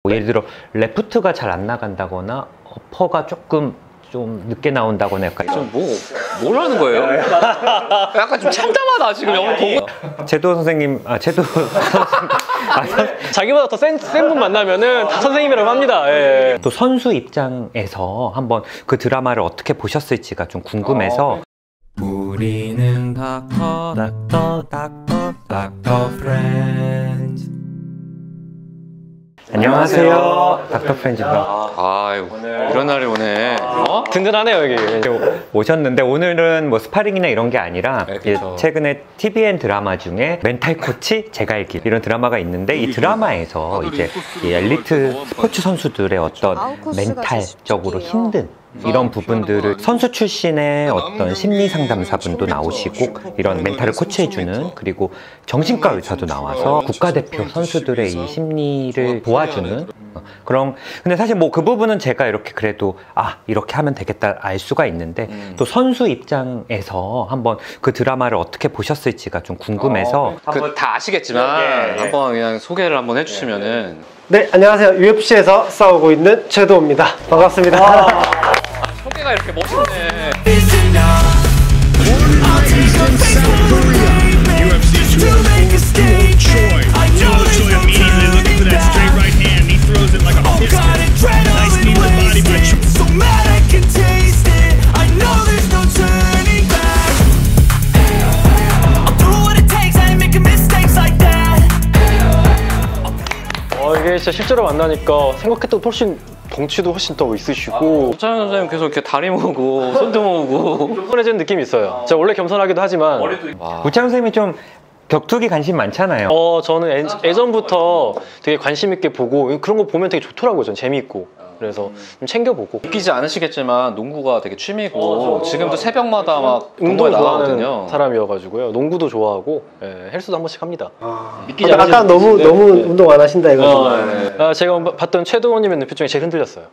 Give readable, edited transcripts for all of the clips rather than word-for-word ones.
뭐 예를 들어 레프트가 잘 안 나간다거나 어퍼가 조금 좀 늦게 나온다거나 약간 뭘 하는 거예요? 약간 좀 참담하다 지금 영어 보고. 제도 선생님, 제도 선생님, 자기보다 더 센 분 만나면은 다 선생님이라고 합니다. 예. 또 선수 입장에서 한번 그 드라마를 어떻게 보셨을지가 좀 궁금해서. 우리는 닥터 프렌즈. 안녕하세요, 닥터 프렌즈입니다. 아유, 이런 날이 오네. 든든하네요 여기. 오셨는데 오늘은 뭐 스파링이나 이런 게 아니라 그렇죠. 최근에 TVN 드라마 중에 멘탈 코치 제가 알길 이런 드라마가 있는데 이 드라마에서 이제 이 엘리트 스포츠 선수들의 어떤 멘탈적으로 힘든 이런 부분들을 선수 출신의 어떤 심리 상담사분도 나오시고 이런 멘탈을 코치해주는, 그리고 정신과 의사도 나와서 국가대표 선수들의 이 심리를 도와주는 그런. 근데 사실 뭐 그 부분은 제가 이렇게 그래도 이렇게 하면 되겠다 알 수가 있는데 또 선수 입장에서 한번 그 드라마를 어떻게 보셨을지가 좀 궁금해서 다 아시겠지만 한번 그냥 소개를 한번 해주시면은. 네, 안녕하세요. UFC에서 싸우고 있는 최도입니다. 반갑습니다. 소개가 이렇게 멋있네. 이게 진짜 실제로 만나니까 생각했던 훨씬 덩치도 훨씬 더 있으시고 차영 선생님 계속 이렇게 다리 모으고 손도 모으고 겸손해지는 느낌이 있어요. 제가 원래 겸손하기도 하지만 우창 선생님이 좀 격투기 관심 많잖아요. 저는 예전부터 되게 관심 있게 보고 그런 거 보면 되게 좋더라고요. 전 재미있고. 그래서 좀 챙겨보고. 웃기지 않으시겠지만 농구가 되게 취미고 지금도 새벽마다 막 운동을 좋아하는 나오거든요. 사람이어가지고요. 농구도 좋아하고 헬스도 한 번씩 합니다. 믿기지 아까 너무 운동 안 하신다 이거죠. 제가 봤던 최도원님의 눈빛 중에 제일 흔들렸어요.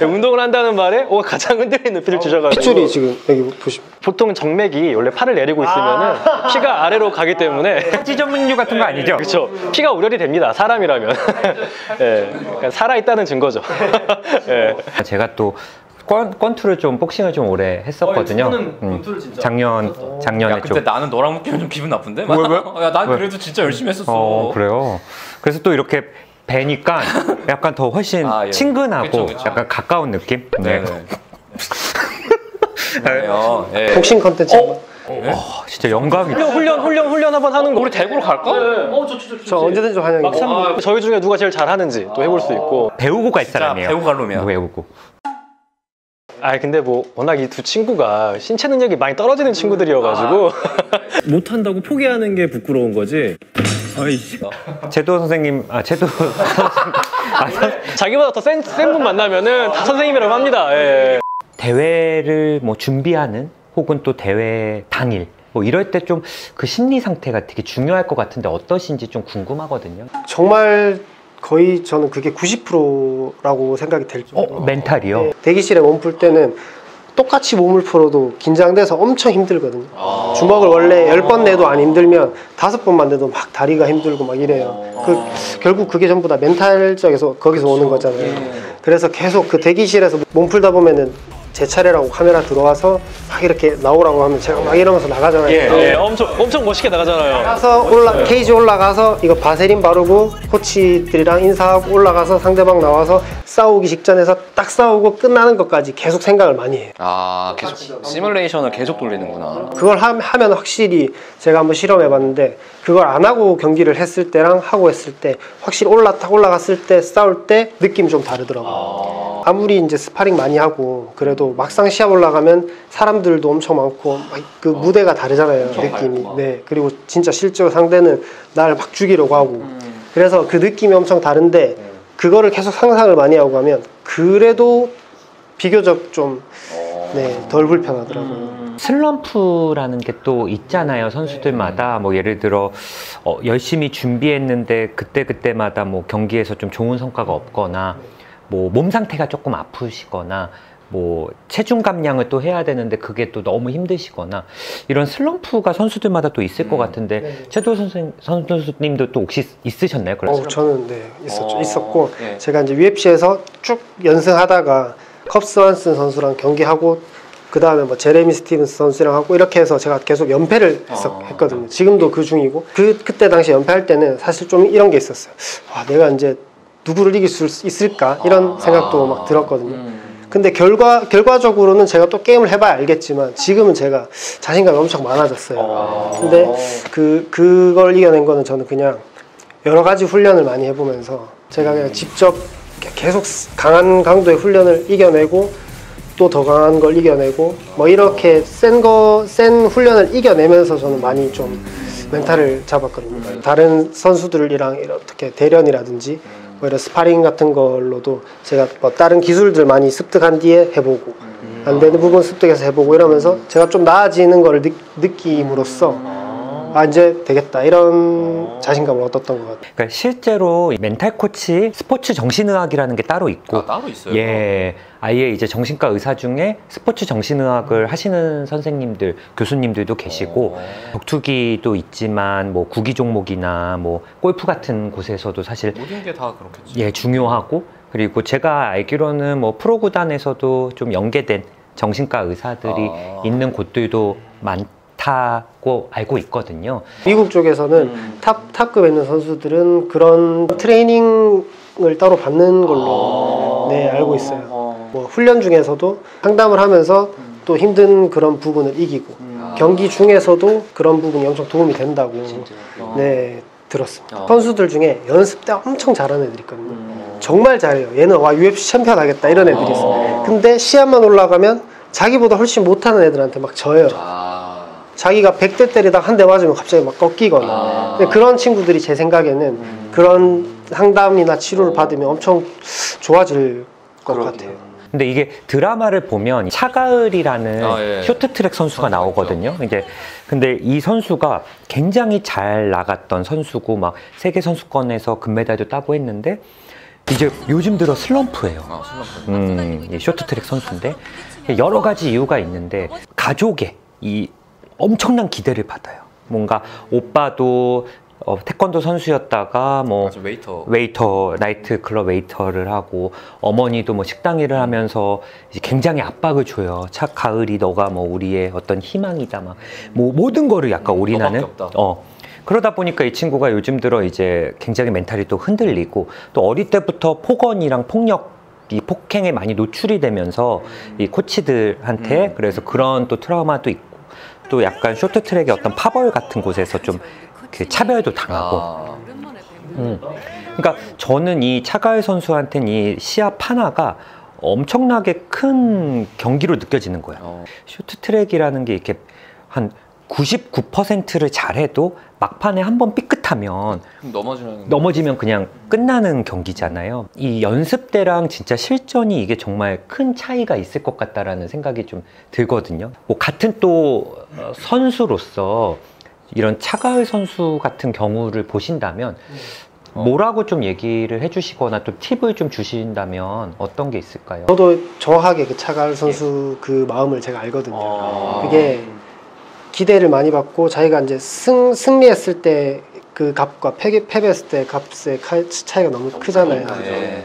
운동을 한다는 말에 가장 흔들리는 눈빛을 주셔가지고. 핏줄이 지금 여기 보시면 보통 정맥이 원래 팔을 내리고 있으면은 피가 아래로 가기 때문에 지점육류 같은 거 아니죠? 그렇죠. 피가 우려리 됩니다. 사람이라면. 그러니까 살아있다는 증거죠. 제가 또 권투를 좀 복싱을 좀 오래 했었거든요. 작년에 야, 근데 나는 너랑 묶이면 좀 기분 나쁜데? 왜? 야, 난 그래도 진짜 열심히 했었어. 그래요? 그래서 또 이렇게 뵈니까 약간 더 훨씬 친근하고 그쵸. 약간 가까운 느낌? 네. 네. 복싱 컨텐츠 진짜 영광이다. 훈련 한번 하는 거. 우리 대구로 갈까? 저 언제든지 환영입니다. 저희 중에 누가 제일 잘하는지 또 해볼 수 있고. 배우고 갈 사람이에요. 배우고 갈 놈이야. 배우고. 근데 뭐 워낙 이 두 친구가 신체 능력이 많이 떨어지는 친구들이어가지고 못한다고 포기하는 게 부끄러운 거지. 제도 선생님, 자기보다 더 센 분 만나면은 다 선생님이라고 합니다. 대회를 뭐 준비하는 혹은 또 대회 당일 뭐 이럴 때 좀 그 심리 상태가 되게 중요할 것 같은데 어떠신지 좀 궁금하거든요. 정말 거의 저는 그게 90%라고 생각이 될 정도로. 멘탈이요? 네, 대기실에 몸풀 때는 똑같이 몸을 풀어도 긴장돼서 엄청 힘들거든요. 주먹을 원래 10번 내도 안 힘들면 5번만 내도 막 다리가 힘들고 막 이래요. 결국 그게 전부 다 멘탈적에서 거기서 오는 거잖아요. 그래서 계속 그 대기실에서 몸 풀다 보면은 제 차례라고 카메라 들어와서 막 이렇게 나오라고 하면 제가 막 이러면서 나가잖아요. 엄청 멋있게 나가잖아요. 가서 케이지 올라가서 이거 바세린 바르고 코치들이랑 인사하고 올라가서 상대방 나와서 싸우기 직전에서 딱 싸우고 끝나는 것까지 계속 생각을 많이 해요. 계속 시뮬레이션을 계속 돌리는구나. 그걸 하면 확실히 제가 한번 실험해 봤는데 그걸 안 하고 경기를 했을 때랑 하고 했을 때 확실히 올라갔을 때 싸울 때 느낌이 좀 다르더라고요. 아무리 이제 스파링 많이 하고 그래도 막상 시합 올라가면 사람들도 엄청 많고 그 무대가 다르잖아요. 느낌이. 네. 그리고 진짜 실제로 상대는 날 막 죽이려고 하고 그래서 그 느낌이 엄청 다른데 그거를 계속 상상을 많이 하고 가면 그래도 비교적 좀 덜 불편하더라고요. 슬럼프라는 게 또 있잖아요. 선수들마다 뭐 예를 들어 열심히 준비했는데 그때마다 뭐 경기에서 좀 좋은 성과가 없거나 뭐 몸 상태가 조금 아프시거나 뭐 체중 감량을 또 해야 되는데 그게 또 너무 힘드시거나 이런 슬럼프가 선수들마다 또 있을 것 같은데 네. 최도 선수님도 또 혹시 있으셨나요? 그런 저는 네 있었고 네. 제가 이제 UFC에서 쭉 연승하다가 컵스 완슨 선수랑 경기하고 그 다음에 뭐 제레미 스티븐스 선수랑 하고 이렇게 해서 제가 계속 연패를 했거든요. 지금도 그 중이고 그때 당시 연패할 때는 사실 좀 이런 게 있었어요. 아, 내가 이제 누구를 이길 수 있을까 이런 생각도 막 들었거든요. 근데 결과적으로는 제가 또 게임을 해봐야 알겠지만 지금은 제가 자신감이 엄청 많아졌어요. 근데 그걸 이겨낸 거는 저는 그냥 여러 가지 훈련을 많이 해보면서 제가 그냥 직접 계속 강한 강도의 훈련을 이겨내고 또 더 강한 걸 이겨내고 뭐 이렇게 센 훈련을 이겨내면서 저는 많이 좀 멘탈을 잡았거든요. 다른 선수들이랑 어떻게 대련이라든지 뭐 이런 스파링 같은 걸로도 제가 뭐 다른 기술들 많이 습득한 뒤에 해보고 안 되는 부분 습득해서 해보고 이러면서 제가 좀 나아지는 거를 느낌으로써 아 이제 되겠다 이런 자신감을 얻었던 것 같아요. 그러니까 실제로 멘탈 코치 스포츠 정신의학이라는 게 따로 있고 따로 있어요? 예, 아예 이제 정신과 의사 중에 스포츠 정신의학을 하시는 선생님들, 교수님들도 계시고 격투기도 있지만 뭐 구기 종목이나 뭐 골프 같은 곳에서도 사실 모든 게 다 그렇겠죠. 예, 중요하고 그리고 제가 알기로는 뭐 프로 구단에서도 좀 연계된 정신과 의사들이 있는 곳들도 많다고 알고 있거든요. 미국 쪽에서는 탑급에 있는 선수들은 그런 트레이닝을 따로 받는 걸로 네, 알고 있어요. 뭐 훈련 중에서도 상담을 하면서 또 힘든 그런 부분을 이기고 경기 중에서도 그런 부분이 엄청 도움이 된다고 네, 들었습니다. 선수들 중에 연습 때 엄청 잘하는 애들이 있거든요. 정말 잘해요. 얘는 와 UFC 챔피언 하겠다 이런 애들이 있어요. 근데 시합만 올라가면 자기보다 훨씬 못하는 애들한테 막 져요. 자기가 100대 때리다가 한 대 맞으면 갑자기 막 꺾이거나 근데 그런 친구들이 제 생각에는 그런 상담이나 치료를 받으면 엄청 좋아질 것 같아요. 근데 이게 드라마를 보면 차가을이라는 예. 쇼트트랙 선수가 나오거든요. 이제 근데 이 선수가 굉장히 잘 나갔던 선수고 막 세계 선수권에서 금메달도 따고 했는데 이제 요즘 들어 슬럼프예요. 예, 쇼트트랙 선수인데 여러 가지 이유가 있는데 가족의 이 엄청난 기대를 받아요. 뭔가 오빠도 태권도 선수였다가 뭐 웨이터 나이트 클럽 웨이터를 하고 어머니도 뭐 식당 일을 하면서 이제 굉장히 압박을 줘요. 가을이 너가 뭐 우리의 어떤 희망이다 막 뭐 모든 거를 약간 올인하는 그러다 보니까 이 친구가 요즘 들어 이제 굉장히 멘탈이 또 흔들리고 또 어릴 때부터 폭언이랑 폭력 이 폭행에 많이 노출이 되면서 이 코치들한테 그래서 그런 또 트라우마도 있고 또 약간 쇼트트랙의 어떤 파벌 같은 곳에서 좀 그 차별도 당하고 그러니까 저는 이 차가을 선수한테는 이 시합 하나가 엄청나게 큰 경기로 느껴지는 거예요. 쇼트트랙이라는 게 이렇게 한 99%를 잘해도 막판에 한번 삐끗하면 넘어지면 그냥 끝나는 경기잖아요. 이 연습 때랑 진짜 실전이 이게 정말 큰 차이가 있을 것 같다라는 생각이 좀 들거든요. 뭐 같은 또 선수로서 이런 차가을 선수 같은 경우를 보신다면 뭐라고 좀 얘기를 해주시거나 또 팁을 좀 주신다면 어떤 게 있을까요? 저도 정확하게 그 차가을 선수 그 마음을 제가 알거든요. 그게 기대를 많이 받고 자기가 이제 승리했을 때 그 값과 패배했을 때 값의 차이가 너무 크잖아요.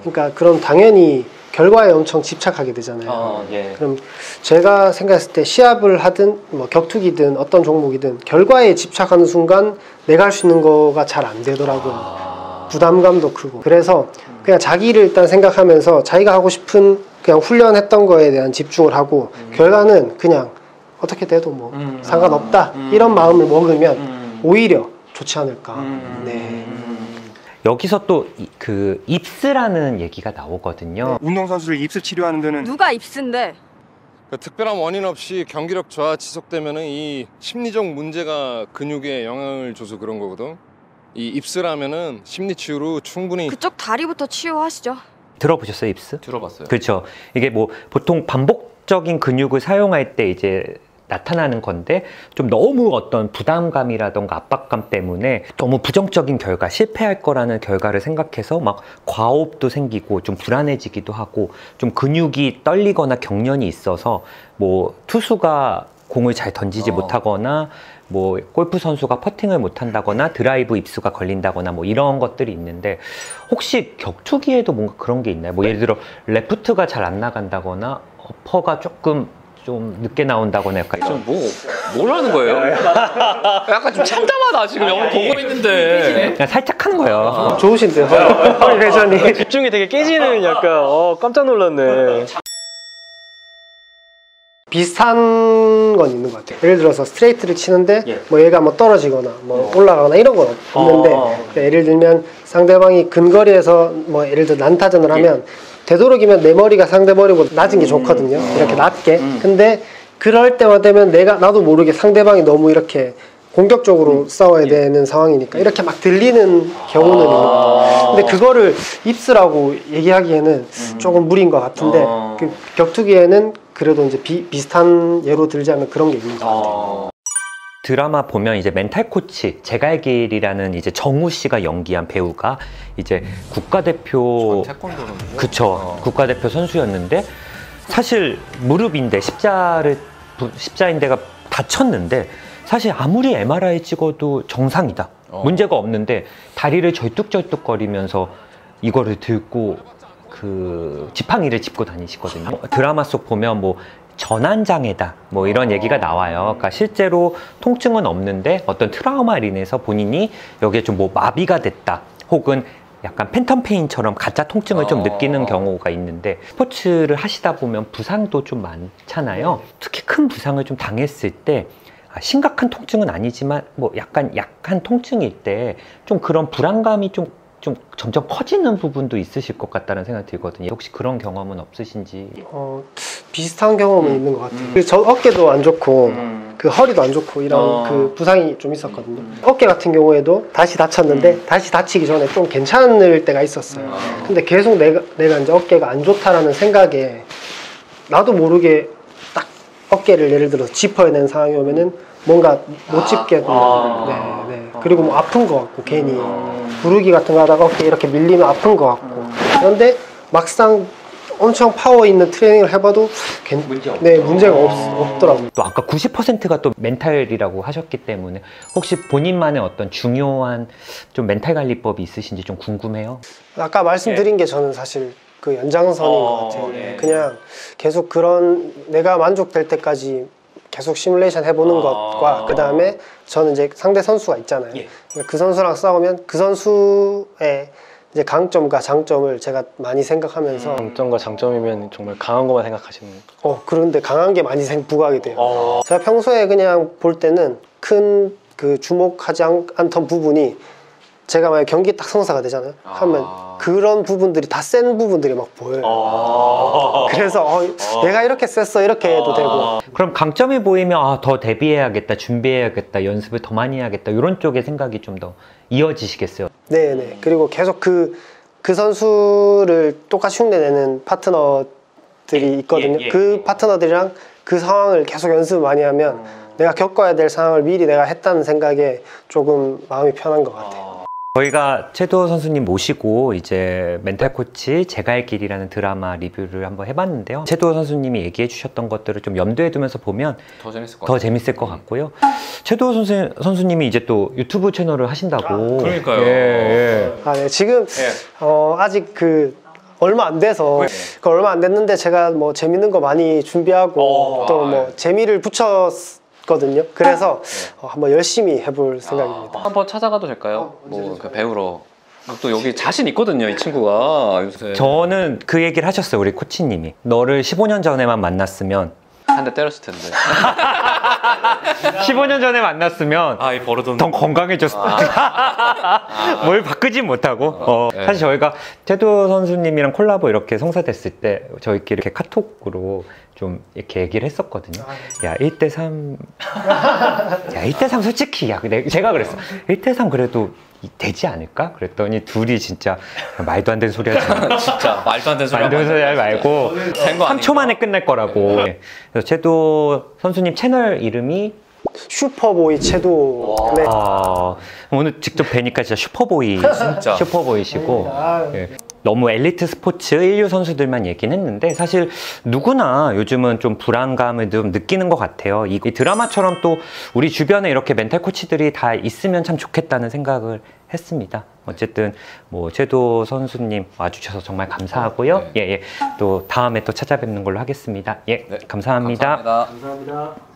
그러니까 그럼 당연히 결과에 엄청 집착하게 되잖아요. 그럼 제가 생각했을 때 시합을 하든 뭐 격투기든 어떤 종목이든 결과에 집착하는 순간 내가 할 수 있는 거가 잘 안 되더라고요. 부담감도 크고 그래서 그냥 자기를 일단 생각하면서 자기가 하고 싶은 그냥 훈련했던 거에 대한 집중을 하고 결과는 그냥 어떻게 돼도 뭐 상관없다 이런 마음을 먹으면 오히려 좋지 않을까. 네. 여기서 또 그 입스라는 얘기가 나오거든요. 운동선수를 입스 치료하는 데는 누가 입스인데? 특별한 원인 없이 경기력 저하 지속되면은 이 심리적 문제가 근육에 영향을 줘서 그런 거거든. 이 입스라면은 심리 치유로 충분히 그쪽 다리부터 치유하시죠. 들어보셨어요, 입스? 들어봤어요. 그렇죠. 이게 뭐 보통 반복적인 근육을 사용할 때 이제 나타나는 건데 좀 너무 어떤 부담감이라던가 압박감 때문에 너무 부정적인 결과, 실패할 거라는 결과를 생각해서 막 과호흡도 생기고 좀 불안해지기도 하고 좀 근육이 떨리거나 경련이 있어서 뭐 투수가 공을 잘 던지지 못하거나 뭐 골프 선수가 퍼팅을 못한다거나 드라이브 입수가 걸린다거나 뭐 이런 것들이 있는데 혹시 격투기에도 뭔가 그런 게 있나요? 뭐 예를 들어 레프트가 잘 안 나간다거나 어퍼가 조금 좀 늦게 나온다거나 약간 지금 뭘 하는 거예요? 약간 좀 참담하다 지금 영화 보고 있는데. 그냥 살짝 하는 거예요. 좋으신데요. 허리 회전이. 집중이 되게 깨지는 약간 깜짝 놀랐네. 비슷한 건 있는 것 같아요. 예를 들어서 스트레이트를 치는데 뭐 얘가 뭐 떨어지거나 뭐 올라가거나 이런 건 없는데 그러니까 예를 들면 상대방이 근거리에서 뭐 예를 들어 난타전을 하면 되도록이면 내 머리가 상대 머리보다 낮은 게 좋거든요. 이렇게 낮게. 근데 그럴 때만 되면 나도 모르게 상대방이 너무 이렇게 공격적으로 싸워야 되는 상황이니까 이렇게 막 들리는 경우는 있는 것 같아요. 근데 그거를 입스라고 얘기하기에는 조금 무리인 것 같은데 그 격투기에는 그래도 이제 비슷한 예로 들자면 그런 게 있는 것 같아요. 드라마 보면 이제 멘탈 코치 제갈길이라는 이제 정우 씨가 연기한 배우가 이제 국가대표 그쵸 국가대표 선수였는데 사실 무릎인데 십자인대가 다쳤는데 사실 아무리 MRI 찍어도 정상이다 문제가 없는데 다리를 절뚝절뚝거리면서 이거를 들고 그 지팡이를 짚고 다니시거든요. 드라마 속 보면 뭐 전환장애다 뭐 이런 얘기가 나와요. 그러니까 실제로 통증은 없는데 어떤 트라우마로 인해서 본인이 여기에 좀 뭐 마비가 됐다 혹은 약간 팬텀 페인처럼 가짜 통증을 좀 느끼는 경우가 있는데 스포츠를 하시다 보면 부상도 좀 많잖아요. 특히 큰 부상을 좀 당했을 때 심각한 통증은 아니지만 뭐 약간 약한 통증일 때 좀 그런 불안감이 좀 점점 커지는 부분도 있으실 것 같다는 생각이 들거든요. 혹시 그런 경험은 없으신지? 비슷한 경험은 있는 것 같아요. 저 어깨도 안 좋고 그 허리도 안 좋고 이런 그 부상이 좀 있었거든요. 어깨 같은 경우에도 다시 다쳤는데 다시 다치기 전에 좀 괜찮을 때가 있었어요. 근데 계속 내가 이제 어깨가 안 좋다라는 생각에 나도 모르게 딱 어깨를 예를 들어서 짚어야 되는 상황이 오면은 뭔가 못 짚게 그리고 뭐 아픈 것 같고 괜히 부르기 같은 거 하다가 어깨 이렇게 밀리면 아픈 것 같고 그런데 막상 엄청 파워 있는 트레이닝을 해봐도 문제가 없더라고요. 또 아까 90%가 또 멘탈이라고 하셨기 때문에 혹시 본인만의 어떤 중요한 좀 멘탈 관리법이 있으신지 좀 궁금해요. 아까 말씀드린 게 저는 사실 그 연장선인 것 같아요. 그냥 계속 그런 내가 만족될 때까지 계속 시뮬레이션 해보는 것과 그 다음에 저는 이제 상대 선수가 있잖아요. 그 선수랑 싸우면 그 선수의 이제 강점과 장점을 제가 많이 생각하면서 강점과 장점이면 정말 강한 것만 생각하시는 그런데 강한 게 많이 부각이 돼요. 제가 평소에 그냥 볼 때는 큰 그 주목하지 않던 부분이 제가 만약 경기 딱 성사가 되잖아요. 하면 그런 부분들이 다 센 부분들이 막 보여요. 그래서 내가 이렇게 셌어 이렇게 해도 되고. 그럼 강점이 보이면 더 대비해야겠다, 준비해야겠다, 연습을 더 많이 해야겠다 이런 쪽의 생각이 좀 더 이어지시겠어요? 네네. 그리고 계속 그 선수를 똑같이 흉내내는 파트너들이 있거든요. 그 파트너들이랑 그 상황을 계속 연습을 많이 하면 내가 겪어야 될 상황을 미리 내가 했다는 생각에 조금 마음이 편한 것 같아요. 저희가 최도호 선수님 모시고 이제 멘탈 코치 제갈길이라는 드라마 리뷰를 한번 해봤는데요. 최도호 선수님이 얘기해 주셨던 것들을 좀 염두에 두면서 보면 더 재밌을 것 같고요. 최도호 선수님이 이제 또 유튜브 채널을 하신다고. 그러니까요. 네. 지금 아직 얼마 안 돼서 얼마 안 됐는데 제가 뭐 재밌는 거 많이 준비하고 또 뭐 재미를 붙였거든요. 그래서 한번 열심히 해볼 생각입니다. 한번 찾아가도 될까요? 그 배우러. 또 여기 자신 있거든요, 이 친구가. 요새. 저는 그 얘기를 하셨어요, 우리 코치님이. 너를 15년 전에만 만났으면 한 대 때렸을 텐데. 15년 전에 만났으면 이 버릇은 더 건강해졌을 뭘 바꾸진 못하고 네. 사실 저희가 태도 선수님이랑 콜라보 이렇게 성사됐을 때 저희끼리 이렇게 카톡으로 좀 이렇게 얘기를 했었거든요. 야 1대3 야 1대3 솔직히 야 제가 그랬어 1대3 그래도 되지 않을까? 그랬더니 둘이 진짜 말도 안 되는 소리 하지 마. 진짜 말도 안 되는 소리 말도 안 되는 소리 하지 말고 된거 3초 만에 끝날 거라고. 그래서 채도 선수님 채널 이름이 슈퍼보이 채도. 네. 오늘 직접 뵈니까 진짜 슈퍼보이 진짜. 슈퍼보이시고 예. 너무 엘리트 스포츠 1류 선수들만 얘기는 했는데 사실 누구나 요즘은 좀 불안감을 좀 느끼는 것 같아요. 이 드라마처럼 또 우리 주변에 이렇게 멘탈 코치들이 다 있으면 참 좋겠다는 생각을 했습니다. 어쨌든 뭐 채도 선수님 와주셔서 정말 감사하고요. 네. 예, 또 다음에 또 찾아뵙는 걸로 하겠습니다. 예, 네, 감사합니다. 감사합니다. 감사합니다.